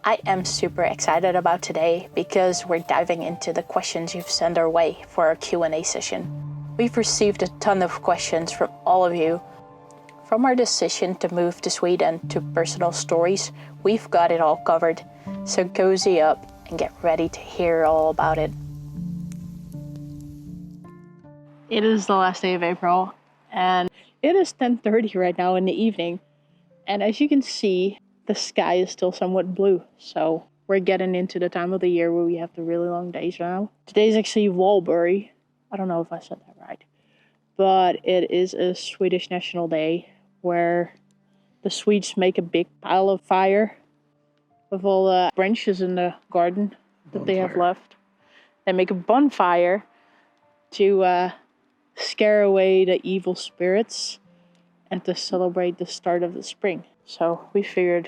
I am super excited about today because we're diving into the questions you've sent our way for our Q&A session. We've received a ton of questions from all of you. From our decision to move to Sweden to personal stories, we've got it all covered. So cozy up and get ready to hear all about it. It is the last day of April and it is 10:30 right now in the evening. And as you can see, the sky is still somewhat blue. So we're getting into the time of the year where we have the really long days now. Today's actually Walborg. I don't know if I said that right. But it is a Swedish National Day where the Swedes make a big pile of fire with all the branches in the garden that they have left. They make a bonfire to scare away the evil spirits and to celebrate the start of the spring. So we figured,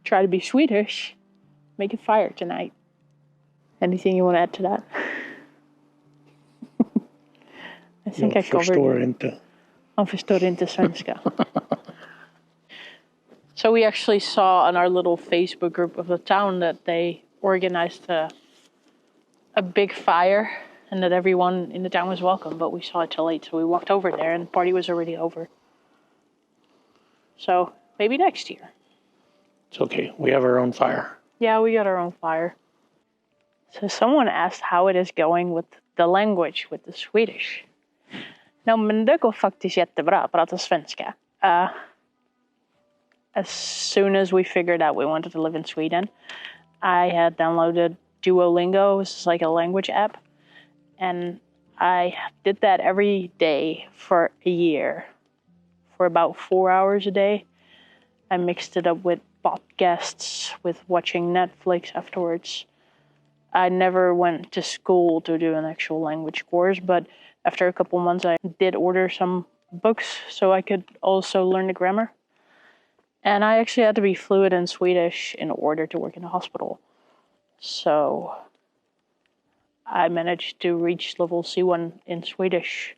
try to be Swedish, make a fire tonight. Anything you want to add to that? I think I covered it. Jag förstår inte svenska. So we actually saw on our little Facebook group of the town that they organized a big fire and that everyone in the town was welcome, but we saw it till late, so we walked over there and the party was already over. So maybe next year. It's okay. We have our own fire. Yeah, we got our own fire. So someone asked how it is going with the language, with the Swedish. No, men det går faktiskt jättebra att prata svenska. As soon as we figured out we wanted to live in Sweden, I had downloaded Duolingo, which is like a language app. And I did that every day for a year, for about 4 hours a day. I mixed it up with podcasts, with watching Netflix afterwards. I never went to school to do an actual language course, but after a couple months I did order some books so I could also learn the grammar. And I actually had to be fluent in Swedish in order to work in a hospital. So I managed to reach level C1 in Swedish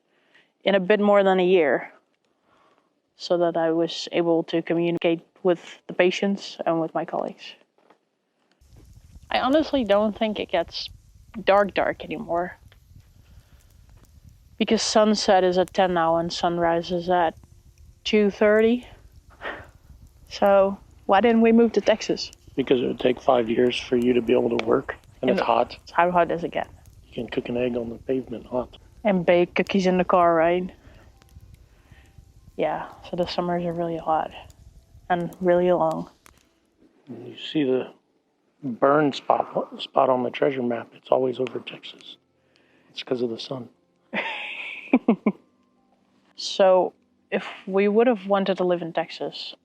in a bit more than a year, so that I was able to communicate with the patients and with my colleagues. I honestly don't think it gets dark anymore, because sunset is at 10 now and sunrise is at 2:30. So why didn't we move to Texas? Because it would take 5 years for you to be able to work, and it's hot. How hot does it get? You can cook an egg on the pavement hot. And bake cookies in the car, right? Yeah, so the summers are really hot and really long. And you see the burn spot on the treasure map. It's always over Texas. It's because of the sun. So if we would have wanted to live in Texas,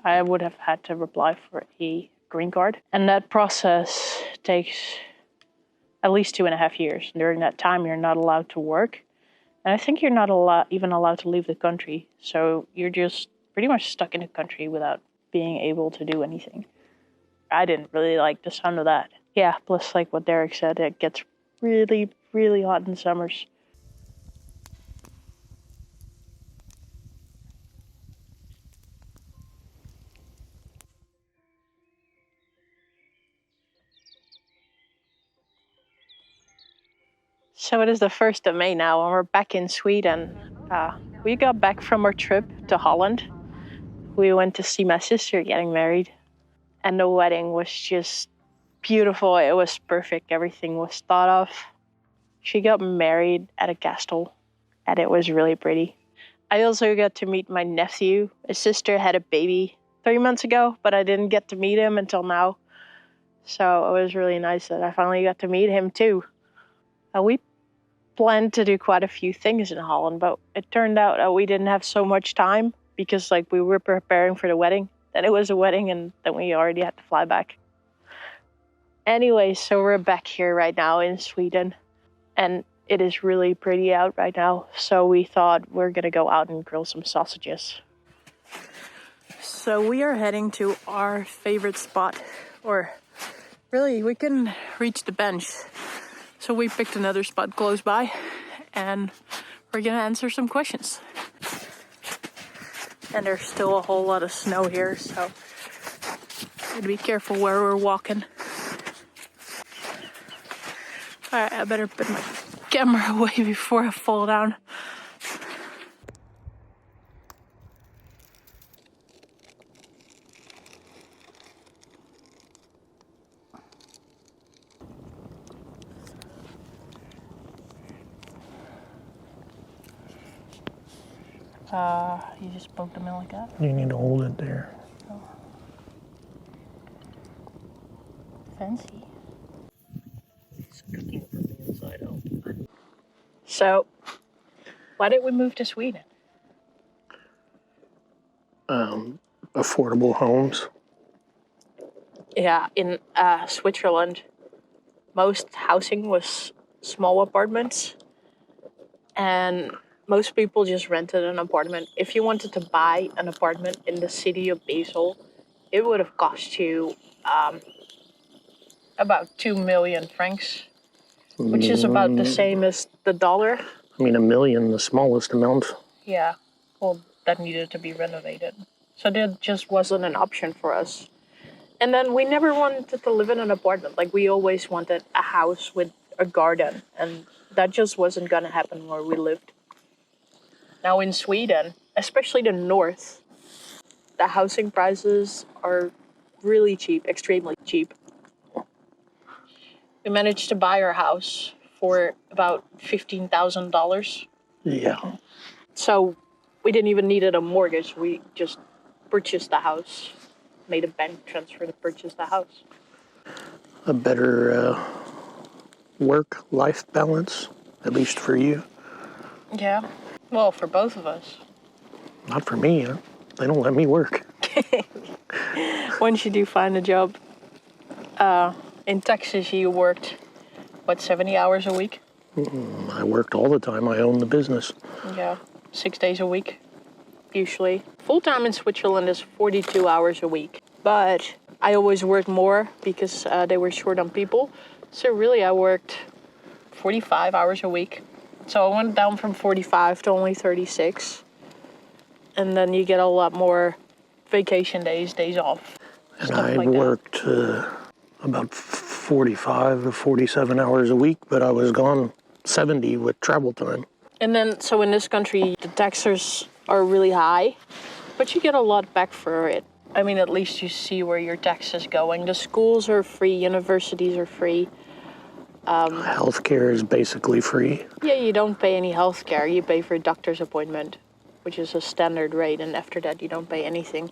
I would have had to apply for a green card. And that process takes at least 2.5 years. During that time, you're not allowed to work. And I think you're not even allowed to leave the country. So you're just pretty much stuck in the country without being able to do anything. I didn't really like the sound of that. Yeah, plus like what Derek said, it gets really, really hot in summers. So it is the 1st of May now, and we're back in Sweden. We got back from our trip to Holland. We went to see my sister getting married, and the wedding was just beautiful. It was perfect. Everything was thought of. She got married at a castle, and it was really pretty. I also got to meet my nephew. His sister had a baby 3 months ago, but I didn't get to meet him until now. So it was really nice that I finally got to meet him too. We planned to do quite a few things in Holland, but it turned out that we didn't have so much time because like we were preparing for the wedding. Then it was a wedding and then we already had to fly back. Anyway, so we're back here right now in Sweden and it is really pretty out right now. So we thought we're gonna go out and grill some sausages. So we are heading to our favorite spot, or really we couldn't reach the bench. So we picked another spot close by and we're gonna answer some questions. And there's still a whole lot of snow here, so Gotta be careful where we're walking. Alright, I better put my camera away before I fall down. You just poked them in like that? You need to hold it there. Oh. Fancy. It's cooking from the inside out. So, why did we move to Sweden? Affordable homes. Yeah, in Switzerland, most housing was small apartments, and most people just rented an apartment. If you wanted to buy an apartment in the city of Basel, it would have cost you about 2 million francs, which is about the same as the dollar. I mean, $1 million, the smallest amount. Yeah, well, that needed to be renovated. So that just wasn't an option for us. And then we never wanted to live in an apartment. Like, we always wanted a house with a garden, and that just wasn't gonna happen where we lived. Now in Sweden, especially the north, the housing prices are really cheap, extremely cheap. We managed to buy our house for about $15,000. Yeah. So we didn't even need a mortgage. We just purchased the house, made a bank transfer to purchase the house. A better work-life balance, at least for you. Yeah. Well, for both of us. Not for me. They don't let me work. Once you do find a job, in Texas you worked, 70 hours a week? I worked all the time. I owned the business. Yeah, 6 days a week, usually. Full-time in Switzerland is 42 hours a week. But I always worked more because they were short on people. So really I worked 45 hours a week. So I went down from 45 to only 36. And then you get a lot more vacation days off. And I worked about 45 to 47 hours a week, but I was gone 70 with travel time. And then, so in this country, the taxes are really high, but you get a lot back for it. I mean, at least you see where your tax is going. The schools are free, universities are free. Healthcare is basically free. Yeah, you don't pay any healthcare. You pay for a doctor's appointment, which is a standard rate, and after that you don't pay anything.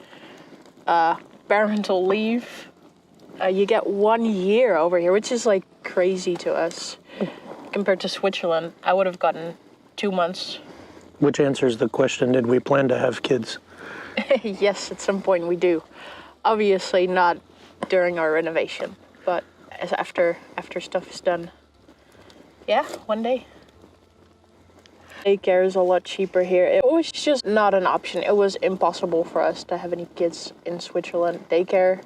Parental leave, you get 1 year over here, which is like crazy to us. Compared to Switzerland, I would have gotten 2 months. Which answers the question, did we plan to have kids? Yes, at some point we do. Obviously not during our renovation, but as after stuff is done. Yeah, one day. Daycare is a lot cheaper here. It was just not an option. It was impossible for us to have any kids in Switzerland. Daycare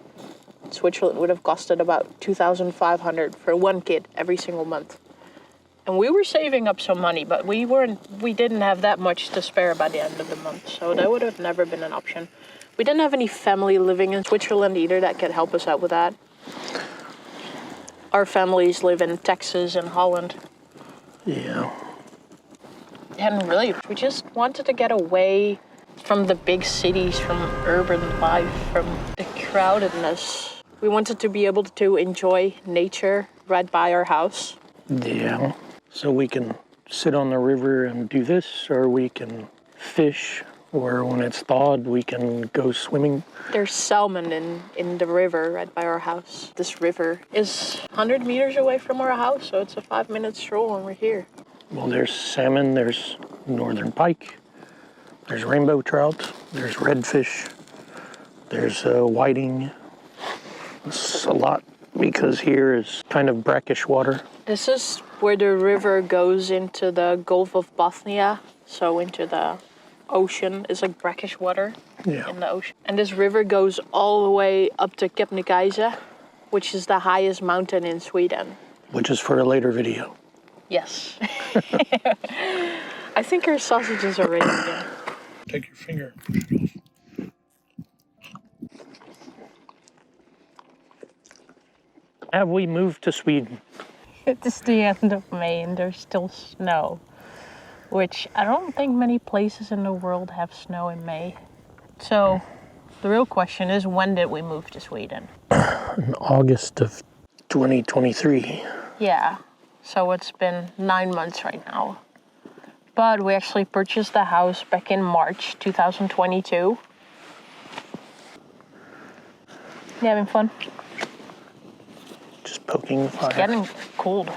in Switzerland would have costed about 2,500 for one kid every single month. And we were saving up some money, but we didn't have that much to spare by the end of the month. So that would have never been an option. We didn't have any family living in Switzerland either that could help us out with that. Our families live in Texas and Holland. Yeah. And really, we just wanted to get away from the big cities, from urban life, from the crowdedness. We wanted to be able to enjoy nature right by our house. Yeah. So we can sit on the river and do this, or we can fish, or when it's thawed, we can go swimming. There's salmon in the river right by our house. This river is 100 meters away from our house, so it's a 5-minute stroll and we're here. Well, there's salmon, there's northern pike, there's rainbow trout, there's redfish, there's whiting. It's a lot because here is kind of brackish water. This is where the river goes into the Gulf of Bothnia, so into the ocean. It's like brackish water in the ocean. And this river goes all the way up to Kebnekaise, which is the highest mountain in Sweden. Which is for a later video. Yes. I think our sausages are ready again. Take your finger and push it off. Have we moved to Sweden? It's the end of May and there's still snow, which I don't think many places in the world have snow in May. So the real question is, when did we move to Sweden? In August of 2023. Yeah, so it's been 9 months right now. But we actually purchased the house back in March 2022. You having fun? Just poking the fire. It's getting cold.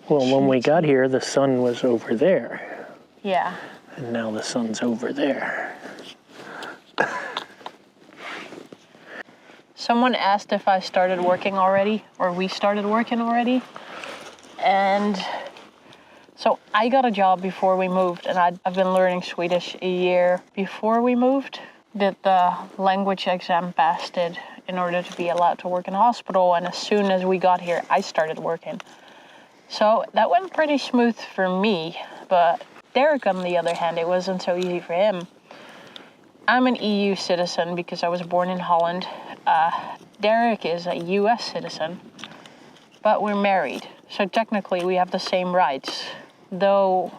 Well, when we got here, the sun was over there. Yeah. And now the sun's over there. Someone asked if I started working already, or we started working already. And so I got a job before we moved, and I've been learning Swedish a year before we moved. Did the language exam, passed it in order to be allowed to work in a hospital, and as soon as we got here, I started working. So that went pretty smooth for me, but Derek, on the other hand, it wasn't so easy for him. I'm an EU citizen because I was born in Holland. Derek is a US citizen, but we're married, so technically we have the same rights, though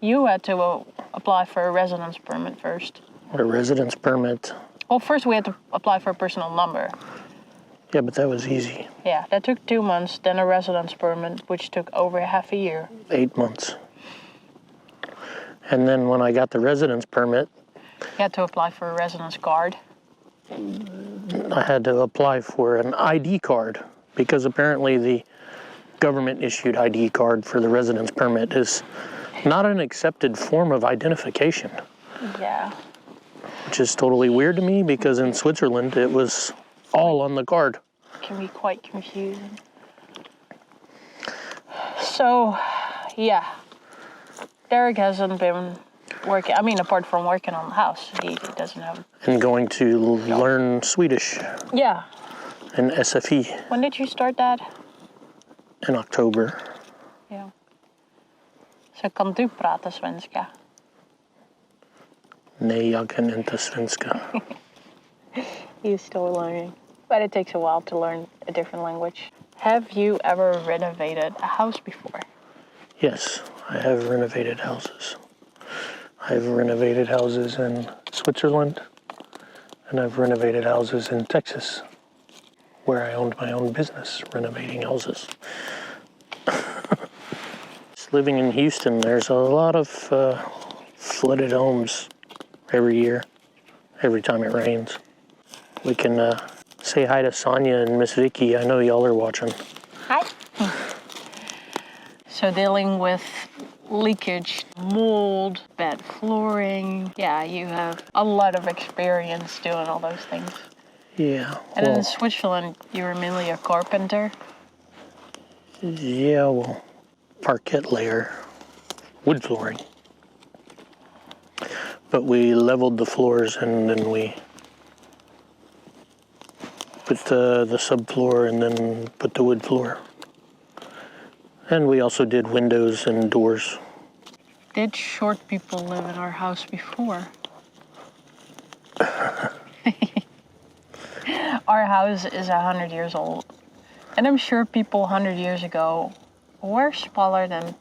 you had to apply for a residence permit first. A residence permit. Well, first we had to apply for a personal number. Yeah, but that was easy. Yeah, that took 2 months, then a residence permit, which took over half a year. 8 months. And then when I got the residence permit, You had to apply for a residence card. I had to apply for an ID card because apparently the government issued ID card for the residence permit is not an accepted form of identification. Yeah. Which is totally weird to me because in Switzerland it was all on the card. Can be quite confusing. So, yeah. Derek hasn't been working, I mean, apart from working on the house, he doesn't have... And going to learn Swedish. Yeah. In SFE. When did you start that? In October. Ja. Så kan du prata svenska? Nej, jag kan inte svenska. He's still learning. But it takes a while to learn a different language. Have you ever renovated a house before? Yes, I have renovated houses. I've renovated houses in Switzerland, and I've renovated houses in Texas, where I owned my own business renovating houses. Living in Houston, there's a lot of flooded homes every year, every time it rains. We can say hi to Sonia and Miss Vicky. I know y'all are watching. Hi. So dealing with leakage, mold, bad flooring. Yeah, you have a lot of experience doing all those things. Yeah. And in Switzerland, you were mainly a carpenter. Yeah, well, parquet layer, wood flooring. But we leveled the floors and then we put the subfloor and then put the wood floor. And we also did windows and doors. Did short people live in our house before? Our house is 100 years old. And I'm sure people 100 years ago were smaller than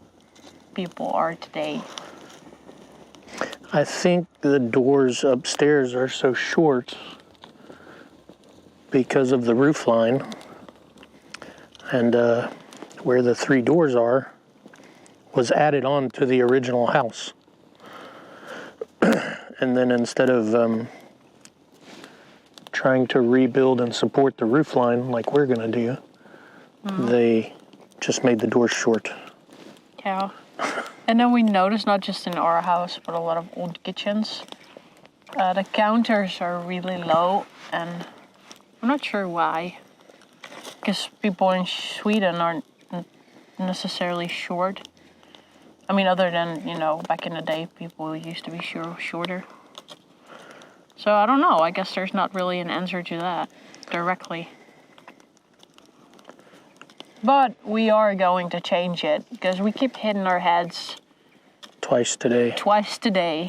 people are today. I think the doors upstairs are so short because of the roof line. And where the 3 doors are was added on to the original house. And then instead of trying to rebuild and support the roof line like we're gonna do, they just made the doors short. Yeah. And then we noticed, not just in our house, but a lot of old kitchens, the counters are really low, and I'm not sure why. Because people in Sweden aren't necessarily short. I mean, other than, you know, back in the day, people used to be shorter. So I don't know. I guess there's not really an answer to that directly. But we are going to change it because we keep hitting our heads Twice today.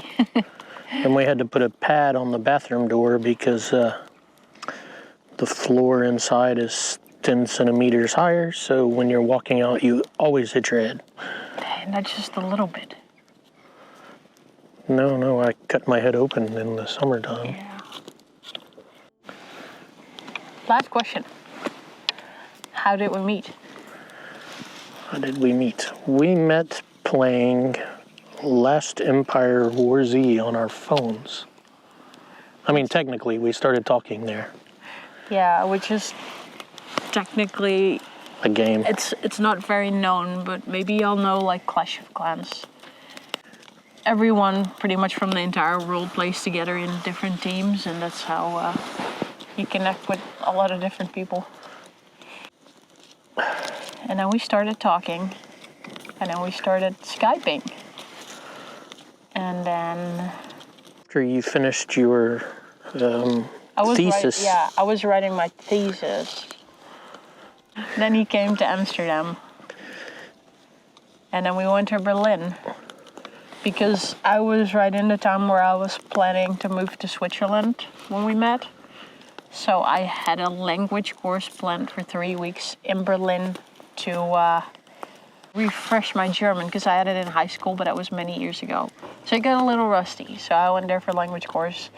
And we had to put a pad on the bathroom door because The floor inside is 10 centimeters higher, so when you're walking out, you always hit your head. And that's just a little bit. No, I cut my head open in the summertime. Yeah. Last question. How did we meet? How did we meet? We met playing Last Empire War Z on our phones. I mean, technically, we started talking there. Yeah, which is technically A game. it's not very known, but maybe y'all know like Clash of Clans. Everyone pretty much from the entire world plays together in different teams, and that's how you connect with a lot of different people. And then we started talking, and then we started Skyping. And then After you finished your thesis. I was writing my thesis. Then he came to Amsterdam. And then we went to Berlin. Because I was right in the time where I was planning to move to Switzerland when we met. So I had a language course planned for 3 weeks in Berlin to refresh my German, because I had it in high school, but that was many years ago. So it got a little rusty. So I went there for language course.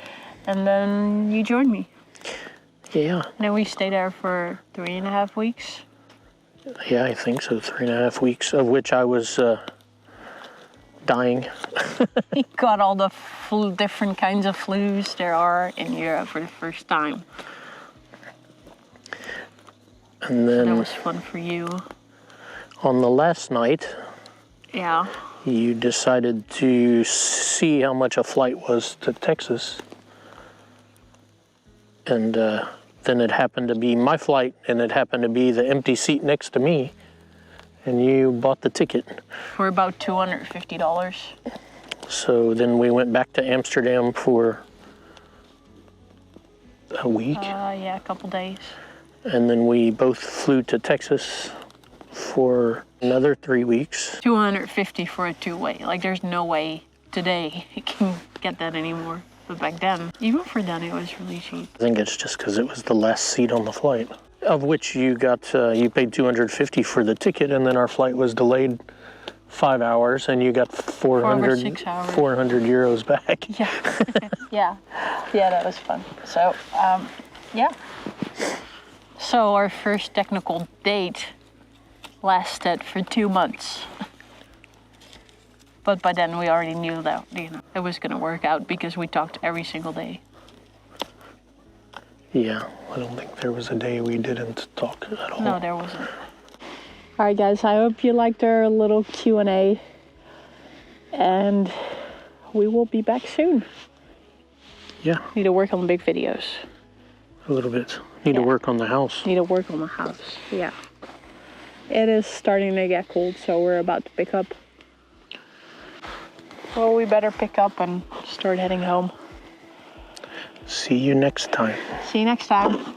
And then you joined me. Yeah. And then we stayed there for 3.5 weeks. Yeah, I think so. 3.5 weeks, of which I was dying. He got all the different kinds of flus there are in Europe for the first time. And then That was fun for you. on the last night, Yeah. you decided to see how much a flight was to Texas. And then it happened to be my flight, and it happened to be the empty seat next to me. And you bought the ticket. For about $250. So then we went back to Amsterdam for a week. Yeah, a couple days. And then we both flew to Texas for another 3 weeks. $250 for a two-way. Like, there's no way today you can get that anymore. But back then, even for then, it was really cheap. I think it's just because it was the last seat on the flight. Of which you got, you paid $250 for the ticket, and then our flight was delayed 5 hours, and you got 400 euros back. Yeah. Yeah, that was fun. So, yeah. So our first technical date lasted for 2 months. But by then we already knew that, it was going to work out because we talked every single day. Yeah, I don't think there was a day we didn't talk at all. No, there wasn't. All right, guys, I hope you liked our little Q&A. And we will be back soon. Yeah. Need to work on big videos. A little bit. Need to work on the house. Need to work on the house, yeah. It is starting to get cold, so we're about to pick up. Well, we better pick up and start heading home. See you next time. See you next time.